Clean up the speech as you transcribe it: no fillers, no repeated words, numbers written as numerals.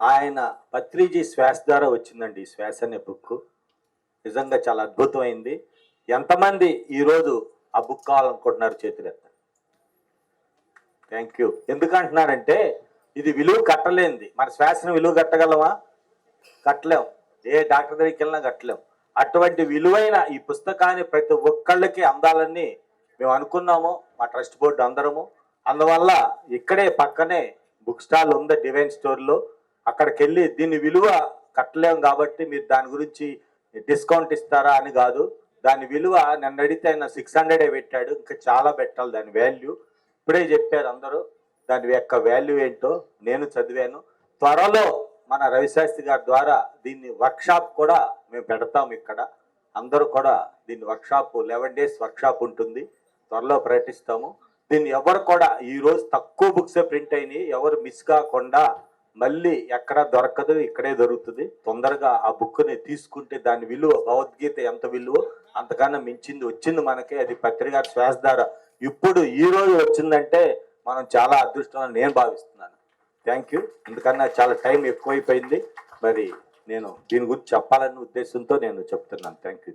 ఆయన పత్రిజీ శ్వాస ద్వారా వచ్చిందండి ఈ శ్వాస అనే బుక్. నిజంగా చాలా అద్భుతమైంది. ఎంతమంది ఈరోజు ఆ బుక్ కావాలనుకుంటున్నారు చేతులు ఎత్తండి. Thank you. ఎందుకంటున్నారంటే ఇది విలువ కట్టలేంది. మన శ్వాసను విలువ కట్టగలమా? కట్టలేం. ఏ డాక్టర్ దగ్గరికి వెళ్ళినా కట్టలేం. అటువంటి విలువైన ఈ పుస్తకాన్ని ప్రతి ఒక్కళ్ళకి అందాలని మేము అనుకున్నాము, మా ట్రస్ట్ బోర్డు అందరము. అందువల్ల ఇక్కడే పక్కనే బుక్ స్టాల్ ఉంది డివైన్ స్టోర్లో. అక్కడికి వెళ్ళి దీని విలువ కట్టలేం కాబట్టి మీరు దాని గురించి డిస్కౌంట్ ఇస్తారా అని కాదు. దాని విలువ నన్ను అడిగితే ఆయన 600 పెట్టాడు. ఇంకా చాలా పెట్టాలి దాని వాల్యూ. ఇప్పుడే చెప్పారు అందరూ దాని యొక్క వాల్యూ ఏంటో. నేను చదివాను. త్వరలో మన రవిశాస్త్రి గారి ద్వారా దీన్ని వర్క్షాప్ కూడా మేము పెడతాం ఇక్కడ. అందరూ కూడా దీన్ని వర్క్షాప్ 11 days వర్క్షాప్ ఉంటుంది, త్వరలో ప్రకటిస్తాము. దీన్ని ఎవరు కూడా ఈరోజు తక్కువ బుక్స్ ప్రింట్ అయినాయి, ఎవరు మిస్ కాకుండా మళ్ళీ ఎక్కడ దొరకదు, ఇక్కడే దొరుకుతుంది. తొందరగా ఆ బుక్ని తీసుకుంటే దాని విలువ, భగవద్గీత ఎంత విలువ అంతకన్నా మించింది వచ్చింది మనకి. అది పత్రిక శ్వాస ద్వారా ఇప్పుడు ఈ రోజు వచ్చిందంటే మనం చాలా అదృష్టం అని నేను భావిస్తున్నాను. Thank you. ఎందుకన్నా చాలా టైం ఎక్కువైపోయింది. మరి నేను దీని గురించి చెప్పాలనే ఉద్దేశంతో నేను చెప్తున్నాను. Thank you.